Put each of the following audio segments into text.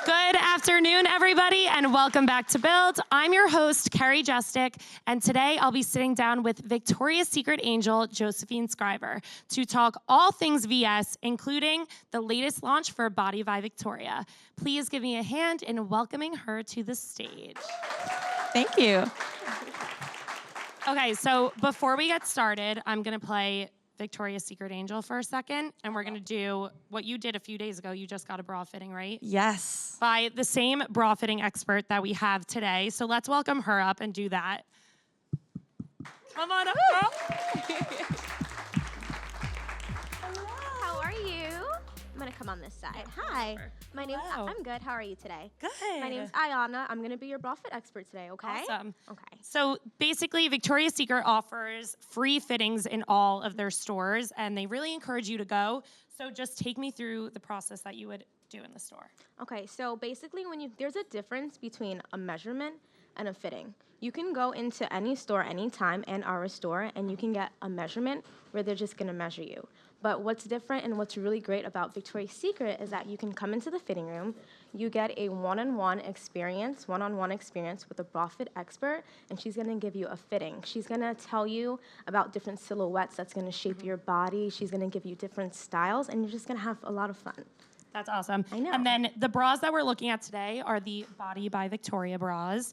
Good afternoon, everybody, and welcome back to Build. I'm your host, Carrie Justick, and today I'll be sitting down with Victoria's Secret Angel Josephine Skriver to talk all things VS, including the latest launch for Body by Victoria. Please give me a hand in welcoming her to the stage. Thank you. Okay, so before we get started, I'm gonna play Victoria's Secret Angel for a second, and we're gonna do what you did a few days ago. You just got a bra fitting, right? Yes. By the same bra fitting expert that we have today. So let's welcome her up and do that. Come on up, girl. Hello. How are you? I'm gonna come on this side. Hi. My name's. I'm good. How are you today? Good. My name's Ayana. I'm gonna be your bra fit expert today. Okay. Awesome. Okay. So basically, Victoria's Secret offers free fittings in all of their stores, and they really encourage you to go. So just take me through the process that you would do in the store. Okay. So basically, there's a difference between a measurement and a fitting. You can go into any store anytime and our store, and you can get a measurement where they're just gonna measure you. But what's different and what's really great about Victoria's Secret is that you can come into the fitting room, you get a one-on-one experience with a bra fit expert, and she's gonna give you a fitting. She's gonna tell you about different silhouettes that's gonna shape your body. She's gonna give you different styles, and you're just gonna have a lot of fun. That's awesome. I know. And then the bras that we're looking at today are the Body by Victoria bras.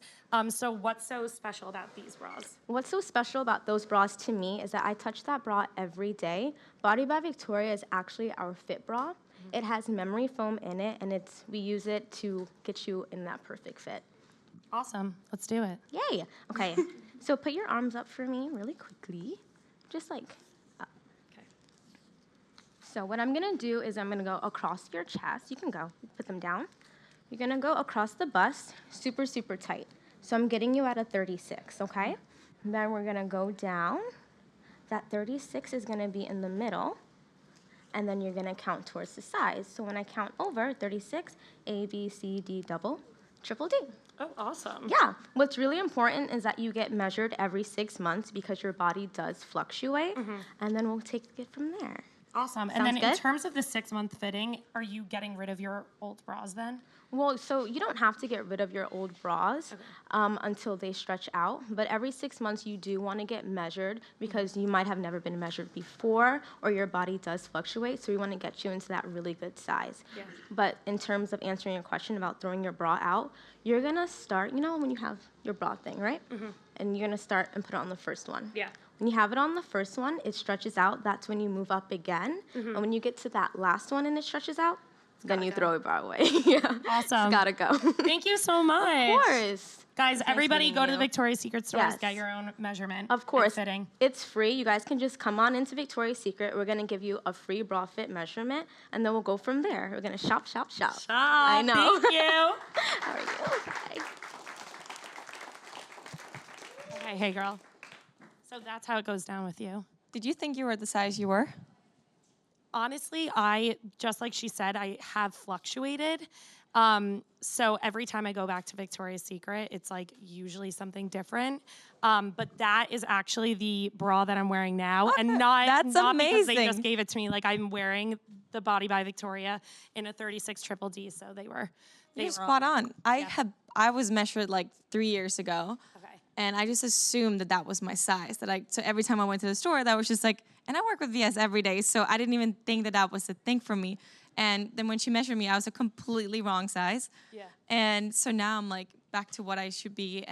So what's so special about these bras? What's so special about those bras to me is that I touch that bra every day. Body by Victoria is actually our fit bra. It has memory foam in it, and we use it to get you in that perfect fit. Awesome. Let's do it. Yay. Okay. So put your arms up for me really quickly. Just like up. Okay. So what I'm going to do is I'm going to go across your chest. You can go. Put them down. You're going to go across the bust, super, super tight. So I'm getting you at a 36, okay? And then we're going to go down. That 36 is going to be in the middle. And then you're going to count towards the sides. So when I count over, 36, A, B, C, D, double, triple D. Oh, awesome. Yeah. What's really important is that you get measured every 6 months because your body does fluctuate. And then we'll take it from there. Awesome. Sounds And then good? in terms of the 6-month fitting, are you getting rid of your old bras then? Well, so you don't have to get rid of your old bras until they stretch out. But every 6 months, you do want to get measured because you might have never been measured before, or your body does fluctuate. So we want to get you into that really good size. Yeah. But in terms of answering your question about throwing your bra out, you're going to start, when you have your bra thing, right? And you're going to start and put it on the first one. Yeah. When you have it on the first one, it stretches out. That's when you move up again. And when you get to that last one and it stretches out, then you throw it bar away. Yeah. Awesome. It's gotta go. Thank you so much. Of course. Guys, everybody meeting go to the you. Victoria's Secret stores, Yes. get your own measurement. Of course. And fitting. It's free. You guys can just come on into Victoria's Secret. We're gonna give you a free bra fit measurement, and then we'll go from there. We're gonna shop, shop, shop. I know. Thank you. How are you? Okay. Okay, hey girl. So that's how it goes down with you. Did you think you were the size you were? Honestly, just like she said, I have fluctuated. So every time I go back to Victoria's Secret, it's like usually something different. But that is actually the bra that I'm wearing now. And not because they just gave it to me. Like I'm wearing the Body by Victoria in a 36 triple D. So they were Spot on. I was measured like 3 years ago. Okay. And I just assumed that was my size. So every time I went to the store, that was just like, and I work with VS every day, so I didn't even think that was a thing for me. And then when she measured me, I was a completely wrong size. Yeah. And so now I'm like back to what I should be.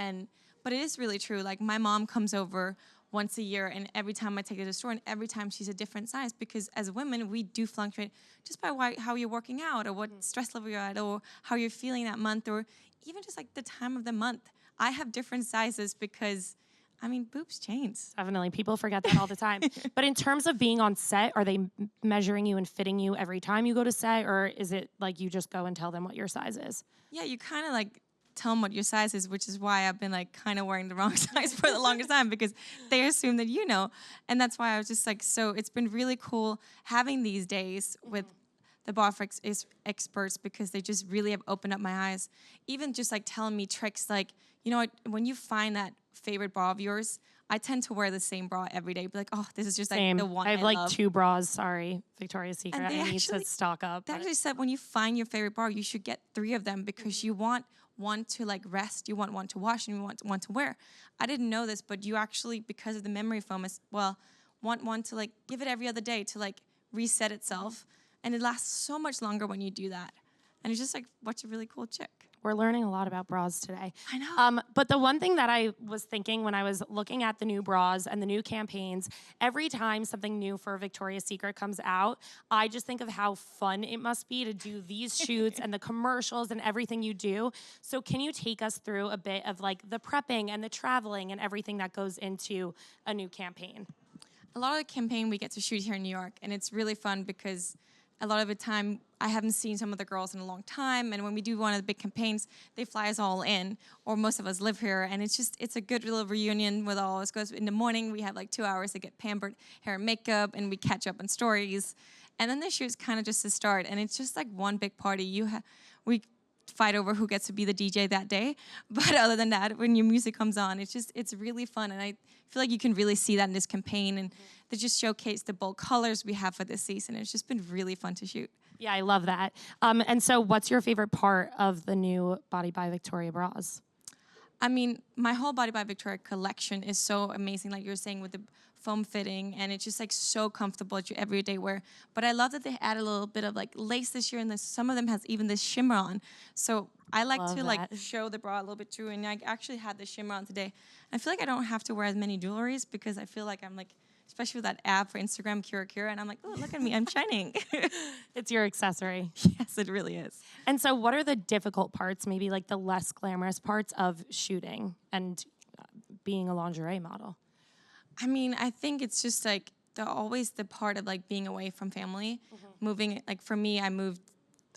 But it is really true. Like my mom comes over once a year, and every time I take her to the store, and every time she's a different size, because as women, we do fluctuate just by how you're working out, or what stress level you're at, or how you're feeling that month, or even just like the time of the month. I have different sizes because, boobs change. Definitely. People forget that all the time. But in terms of being on set, are they measuring you and fitting you every time you go to set? Or is it like you just go and tell them what your size is? Yeah, you kind of like tell them what your size is, which is why I've been like kind of wearing the wrong size for the longest time, because they assume that you know. And that's why I was just like, so it's been really cool having these days with the Bofrex experts, because they just really have opened up my eyes. Even just like telling me tricks like, you know what, when you find that favorite bra of yours, I tend to wear the same bra every day. Be like, oh, this is just like Same. the one I have like love. 2 bras. Sorry, Victoria's Secret. And they I need to actually stock up. They but- actually said when you find your favorite bra, you should get 3 of them because you want one to like rest, you want one to wash, and you want one to wear. I didn't know this, but you actually, because of the memory foam, want one to like give it every other day to like reset itself, and it lasts so much longer when you do that. And it's just like, what's a really cool chick. We're learning a lot about bras today. I know. But the one thing that I was thinking when I was looking at the new bras and the new campaigns, every time something new for Victoria's Secret comes out, I just think of how fun it must be to do these shoots and the commercials and everything you do. So can you take us through a bit of like the prepping and the traveling and everything that goes into a new campaign? A lot of the campaign we get to shoot here in New York, and it's really fun because a lot of the time I haven't seen some of the girls in a long time, and when we do one of the big campaigns, they fly us all in, or most of us live here, and it's a good little reunion with all of us. Goes in the morning, we have like 2 hours to get pampered, hair and makeup, and we catch up on stories, and then the shoot's kind of just the start, and it's just like one big party. We fight over who gets to be the DJ that day, but other than that, when your music comes on, it's really fun, and I feel like you can really see that in this campaign, and they just showcase the bold colors we have for this season. It's just been really fun to shoot. Yeah, I love that. And so what's your favorite part of the new Body by Victoria bras? I mean, my whole Body by Victoria collection is so amazing, like you were saying, with the foam fitting, and it's just like so comfortable at your everyday wear. But I love that they add a little bit of like lace this year, and some of them has even this shimmer on. So I like Love to that. like show the bra a little bit too, and I actually had the shimmer on today. I feel like I don't have to wear as many jewelries because I feel like I'm like, especially with that app for Instagram, Kira, and I'm like, oh, look at me, I'm shining. It's your accessory. Yes, it really is. And so what are the difficult parts, maybe like the less glamorous parts of shooting and being a lingerie model? I mean, I think it's just like always the part of like being away from family, moving. Like for me, I moved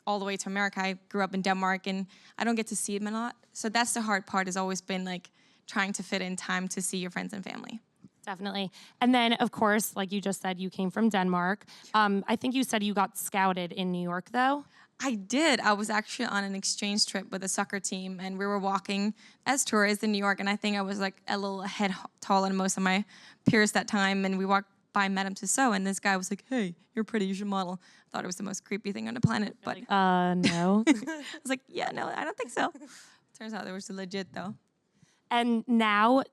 all the way to America. I grew up in Denmark, and I don't get to see them a lot. So that's the hard part. Has always been like trying to fit in time to see your friends and family. Definitely. And then, of course, like you just said, you came from Denmark. I think you said you got scouted in New York, though. I did. I was actually on an exchange trip with a soccer team, and we were walking as tourists in New York, and I think I was like a little head taller than most of my peers that time, and we walked by Madame Tussauds, and this guy was like, hey, you're pretty, you should model. I thought it was the most creepy thing on the planet, but No. I was like, yeah, no, I don't think so. Turns out they were legit, though. And now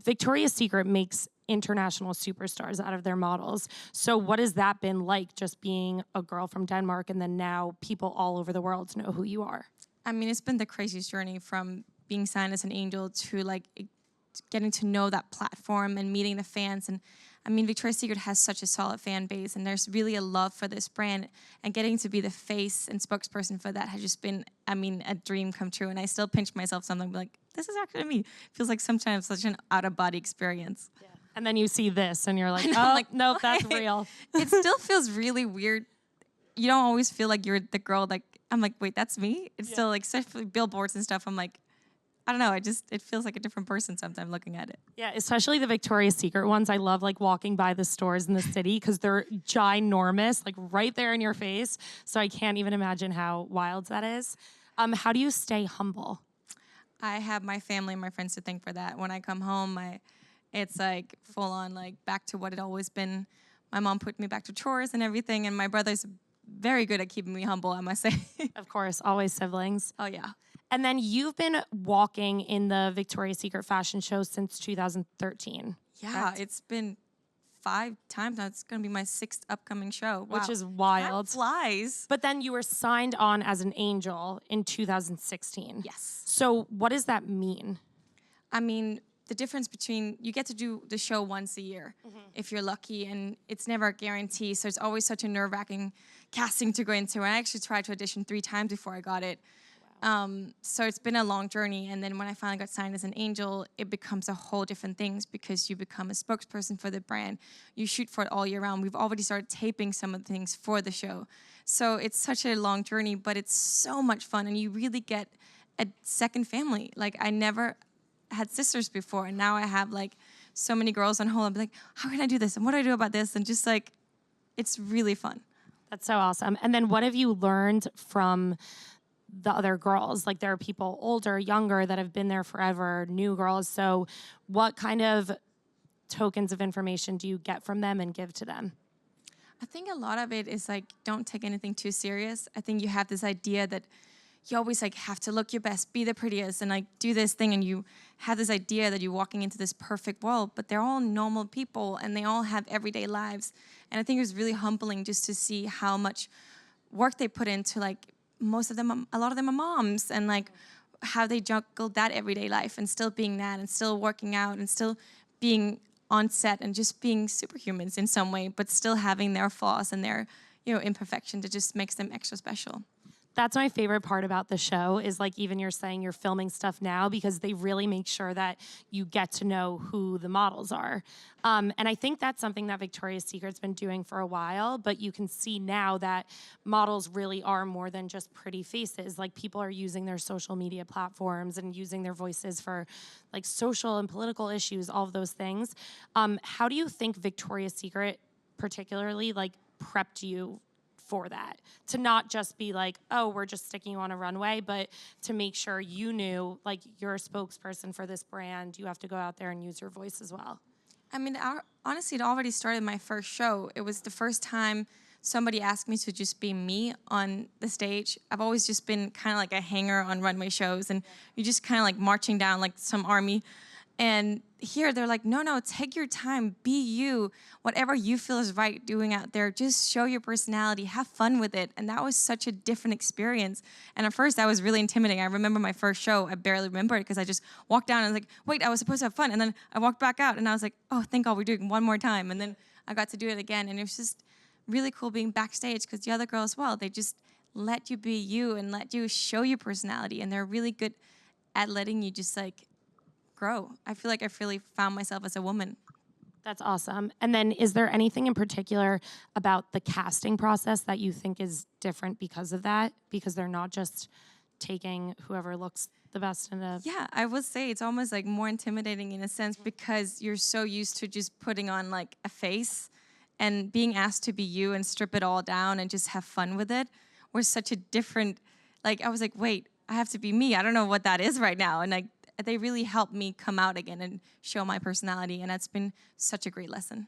Victoria's Secret makes international superstars out of their models. So what has that been like, just being a girl from Denmark and then now people all over the world know who you are? I mean, it's been the craziest journey from being signed as an angel to like getting to know that platform and meeting the fans. And I mean, Victoria's Secret has such a solid fan base, and there's really a love for this brand, and getting to be the face and spokesperson for that has just been, I mean, a dream come true. And I still pinch myself sometimes like, this is actually me. It feels like sometimes such an out-of-body experience. Yeah. And then you see this and you're like, know, oh, like, nope, that's what? real. It still feels really weird. You don't always feel like you're the girl. Like, I'm like, wait, that's me? It's still like, especially billboards and stuff. I'm like, I don't know. It feels like a different person sometimes looking at it. Yeah, especially the Victoria's Secret ones. I love like walking by the stores in the city because they're ginormous, like right there in your face. So I can't even imagine how wild that is. How do you stay humble? I have my family and my friends to thank for that. When I come home, it's like full on like back to what it always been. My mom put me back to chores and everything, and my brother's very good at keeping me humble, I must say. Of course, always siblings. Oh yeah. And then you've been walking in the Victoria's Secret fashion show since 2013. Yeah, it's been 5 times now. It's going to be my 6th upcoming show. Which Wow. is wild. Time flies. But then you were signed on as an angel in 2016. Yes. So what does that mean? I mean, the difference between, you get to do the show once a year if you're lucky, and it's never a guarantee. So it's always such a nerve-wracking casting to go into. And I actually tried to audition 3 times before I got it. So it's been a long journey, and then when I finally got signed as an angel, it becomes a whole different thing because you become a spokesperson for the brand. You shoot for it all year round. We've already started taping some of the things for the show. So it's such a long journey, but it's so much fun, and you really get a second family. Like, I never had sisters before, and now I have like so many girls on hold. I'm like, how can I do this? And what do I do about this? And just like, it's really fun. That's so awesome. And then what have you learned from the other girls? Like, there are people older, younger that have been there forever, new girls. So what kind of tokens of information do you get from them and give to them? I think a lot of it is like, don't take anything too serious. I think you have this idea that you always like have to look your best, be the prettiest, and like do this thing, and you have this idea that you're walking into this perfect world, but they're all normal people and they all have everyday lives. And I think it was really humbling just to see how much work they put into, like, most of them, a lot of them are moms, and like how they juggled that everyday life and still being that and still working out and still being on set and just being superhumans in some way, but still having their flaws and their, imperfection that just makes them extra special. That's my favorite part about the show is, like, even you're saying you're filming stuff now because they really make sure that you get to know who the models are. And I think that's something that Victoria's Secret's been doing for a while, but you can see now that models really are more than just pretty faces. Like, people are using their social media platforms and using their voices for, like, social and political issues, all of those things. How do you think Victoria's Secret particularly, like, prepped you for that, to not just be like, oh, we're just sticking you on a runway, but to make sure you knew, like, you're a spokesperson for this brand, you have to go out there and use your voice as well? I mean, honestly, it already started my first show. It was the first time somebody asked me to just be me on the stage. I've always just been kind of like a hanger on runway shows, and you're just kind of like marching down like some army. And here they're like, no, take your time, be you, whatever you feel is right doing out there, just show your personality, have fun with it. And that was such a different experience. And at first that was really intimidating. I remember my first show, I barely remember it because I just walked down and I was like, wait, I was supposed to have fun. And then I walked back out and I was like, oh, thank God we're doing one more time. And then I got to do it again. And it was just really cool being backstage because the other girls, well, they just let you be you and let you show your personality. And they're really good at letting you just like grow. I feel like I've really found myself as a woman. That's awesome. And then is there anything in particular about the casting process that you think is different because of that? Because they're not just taking whoever looks the best in a... Yeah, I would say it's almost like more intimidating in a sense because you're so used to just putting on like a face, and being asked to be you and strip it all down and just have fun with it was such a different, like, I was like, wait, I have to be me. I don't know what that is right now. And like, they really helped me come out again and show my personality, and that's been such a great lesson.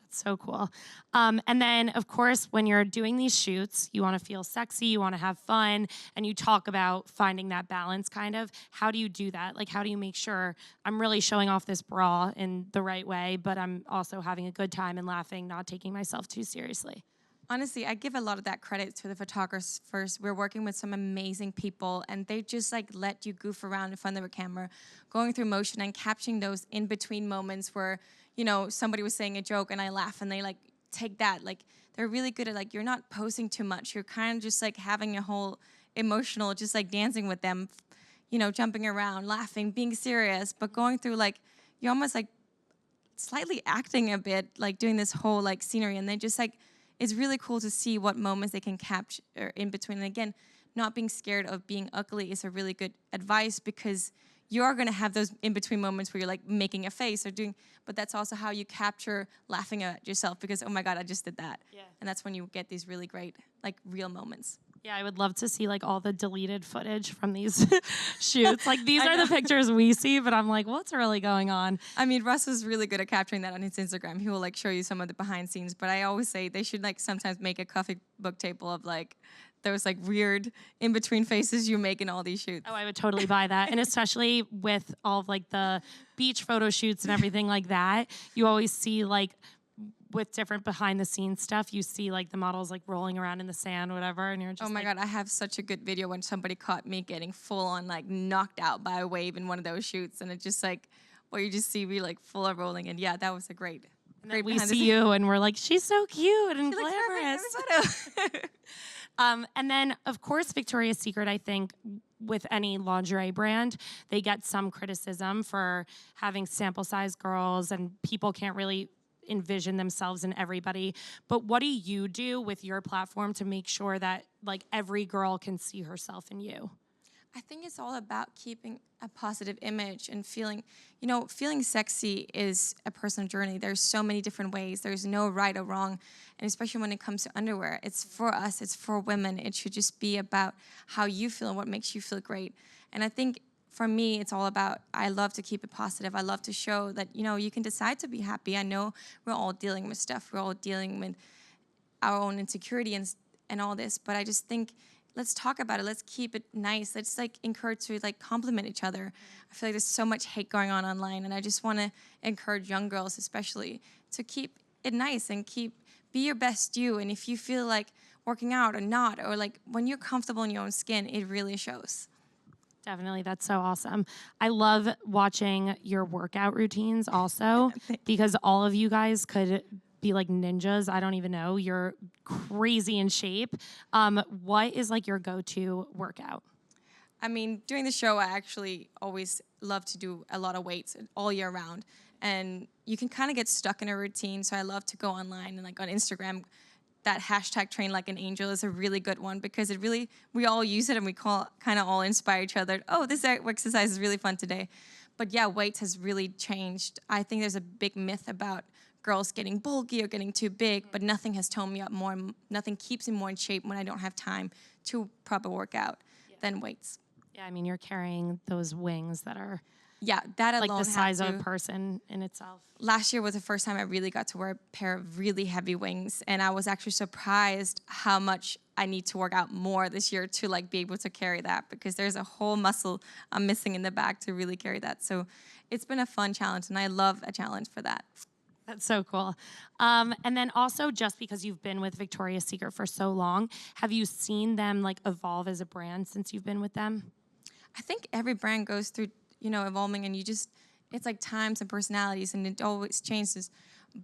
That's so cool. And then, of course, when you're doing these shoots, you want to feel sexy, you want to have fun, and you talk about finding that balance, kind of. How do you do that? Like, how do you make sure I'm really showing off this bra in the right way, but I'm also having a good time and laughing, not taking myself too seriously? Honestly, I give a lot of that credit to the photographers. We're working with some amazing people, and they just like let you goof around in front of a camera, going through motion and capturing those in-between moments where, somebody was saying a joke and I laugh, and they like take that. Like, they're really good at, like, you're not posing too much. You're kind of just like having a whole emotional, just like dancing with them, jumping around, laughing, being serious, but going through, like, you're almost like slightly acting a bit, like doing this whole like scenery, and they just like, it's really cool to see what moments they can capture in between. And again, not being scared of being ugly is a really good advice, because you are going to have those in-between moments where you're like making a face or doing, but that's also how you capture laughing at yourself, because, oh my God, I just did that. Yeah. And that's when you get these really great, like, real moments. Yeah, I would love to see like all the deleted footage from these shoots. Like, these are the pictures we see, but I'm like, what's really going on? I mean, Russ is really good at capturing that on his Instagram. He will like show you some of the behind scenes, but I always say they should like sometimes make a coffee book table of like those like weird in between faces you make in all these shoots. Oh, I would totally buy that. And especially with all of like the beach photo shoots and everything like that, you always see like, with different behind the scenes stuff, you see like the models like rolling around in the sand, whatever, and you're just, oh my God, I have such a good video when somebody caught me getting full on like knocked out by a wave in one of those shoots, and it just like, well, you just see me like full on rolling, and yeah, that was a great. And then we see you and we're like, she's so cute and She glamorous. And then, of course, Victoria's Secret, I think, with any lingerie brand, they get some criticism for having sample size girls, and people can't really envision themselves in everybody. But what do you do with your platform to make sure that like every girl can see herself in you? I think it's all about keeping a positive image and feeling sexy is a personal journey. There's so many different ways. There's no right or wrong. And especially when it comes to underwear, it's for us, it's for women. It should just be about how you feel and what makes you feel great. And I think for me, it's all about, I love to keep it positive. I love to show that, you can decide to be happy. I know we're all dealing with stuff. We're all dealing with our own insecurity and all this, but I just think, let's talk about it. Let's keep it nice. Let's encourage to compliment each other. I feel like there's so much hate going on online, and I just want to encourage young girls especially to keep it nice and be your best you. And if you feel like working out or not, or when you're comfortable in your own skin, it really shows. Definitely. That's so awesome. I love watching your workout routines also because all of you guys could be like ninjas. I don't even know. You're crazy in shape. What is your go-to workout? I mean, during the show, I actually always love to do a lot of weights all year round. And you can kind of get stuck in a routine. So I love to go online and on Instagram, that hashtag train like an angel is a really good one because we all use it and we kind of all inspire each other. Oh, this exercise is really fun today. But yeah, weights has really changed. I think there's a big myth about girls getting bulky or getting too big, but nothing has toned me up more. Nothing keeps me more in shape when I don't have time to proper workout than weights. Yeah, I mean, you're carrying those wings that are that alone the size of a person in itself. Last year was the first time I really got to wear a pair of really heavy wings, and I was actually surprised how much I need to work out more this year to be able to carry that, because there's a whole muscle I'm missing in the back to really carry that. So it's been a fun challenge, and I love a challenge for that. That's so cool. And then also, just because you've been with Victoria's Secret for so long, have you seen them evolve as a brand since you've been with them? I think every brand goes through, evolving, and it's times and personalities, and it always changes.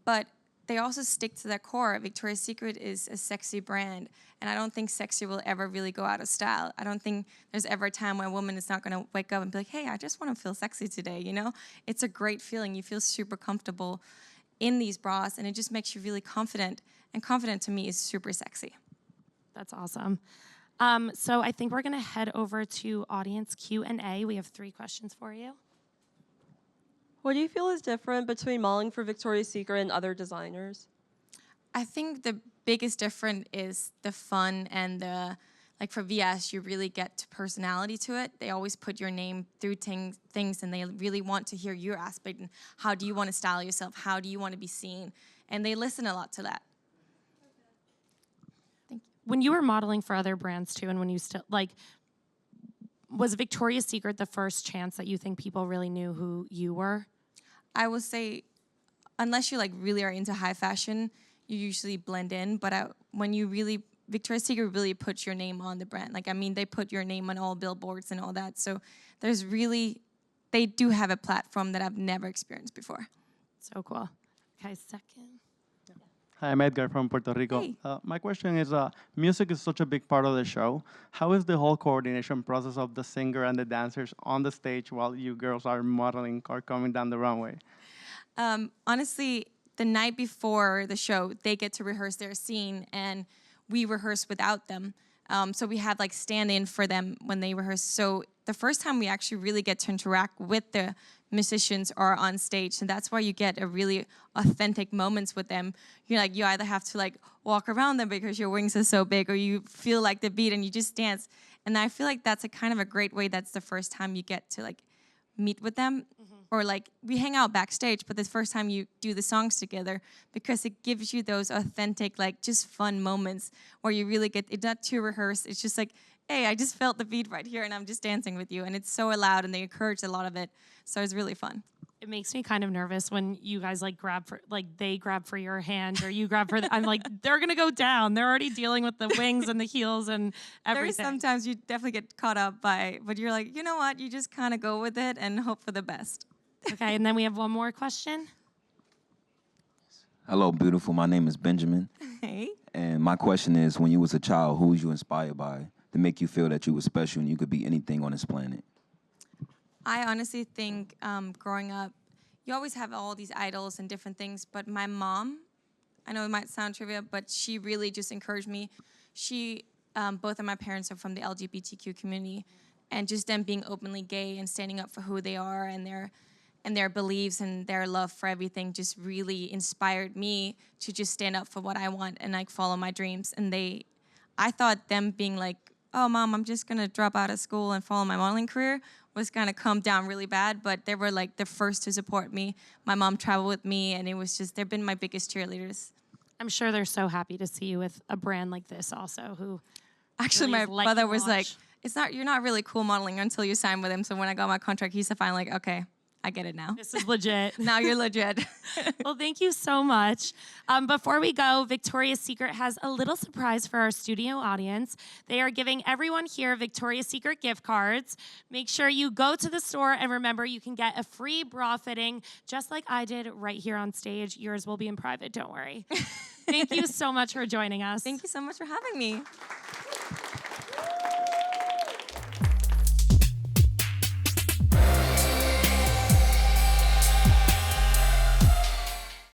But they also stick to their core. Victoria's Secret is a sexy brand, and I don't think sexy will ever really go out of style. I don't think there's ever a time where a woman is not going to wake up and be like, hey, I just want to feel sexy today, It's a great feeling. You feel super comfortable in these bras, and it just makes you really confident, and confident to me is super sexy. That's awesome. So I think we're going to head over to audience Q&A. We have 3 questions for you. What do you feel is different between modeling for Victoria's Secret and other designers? I think the biggest difference is the fun and the, for VS, you really get personality to it. They always put your name through things, and they really want to hear your aspect and how do you want to style yourself? How do you want to be seen? And they listen a lot to that. When you were modeling for other brands too, and when you still was Victoria's Secret the first chance that you think people really knew who you were? I would say, unless you really are into high fashion, you usually blend in. But when you Victoria's Secret really puts your name on the brand. They put your name on all billboards and all that. So they do have a platform that I've never experienced before. So cool. Okay, second. Hi, I'm Edgar from Puerto Rico. Hey. My question is, music is such a big part of the show. How is the whole coordination process of the singer and the dancers on the stage while you girls are modeling or coming down the runway? Honestly, the night before the show, they get to rehearse their scene, and we rehearse without them. So we have stand-in for them when they rehearse. So the first time we actually really get to interact with the musicians are on stage, and that's why you get a really authentic moments with them. You either have to walk around them because your wings are so big, or you feel the beat and you just dance. And I feel that's a kind of a great way. That's the first time you get to meet with them, or we hang out backstage, but the first time you do the songs together, because it gives you those authentic just fun moments where you really get it, not too rehearsed. It's just hey, I just felt the beat right here and I'm just dancing with you, and it's so loud, and they encourage a lot of it, so it's really fun. It makes me kind of nervous when you guys they grab for your hand or you grab for I'm they're gonna go down. They're already dealing with the wings and the heels and everything. There's sometimes you definitely get caught up by, but you're you know what, you just kind of go with it and hope for the best. Okay, and then we have one more question. Hello, beautiful. My name is Benjamin. Hey. And my question is, when you was a child, who was you inspired by to make you feel that you were special and you could be anything on this planet? I honestly think growing up, you always have all these idols and different things, but my mom, I know it might sound trivia, but she really just encouraged me. Both of my parents are from the LGBTQ community, and just them being openly gay and standing up for who they are and their beliefs and their love for everything just really inspired me to just stand up for what I want and follow my dreams. And I thought them being oh, Mom, I'm just going to drop out of school and follow my modeling career, was going to come down really bad. But they were like the first to support me. My mom traveled with me, and it was just, they've been my biggest cheerleaders. I'm sure they're so happy to see you with a brand like this also, who Actually, really my has let brother you was like, launch. you're not really cool modeling until you sign with him. So when I got my contract, he's finally like, okay, I get it now. This is legit. Now you're legit. Well, thank you so much. Before we go, Victoria's Secret has a little surprise for our studio audience. They are giving everyone here Victoria's Secret gift cards. Make sure you go to the store, and remember, you can get a free bra fitting, just like I did right here on stage. Yours will be in private, don't worry. Thank you so much for joining us. Thank you so much for having me.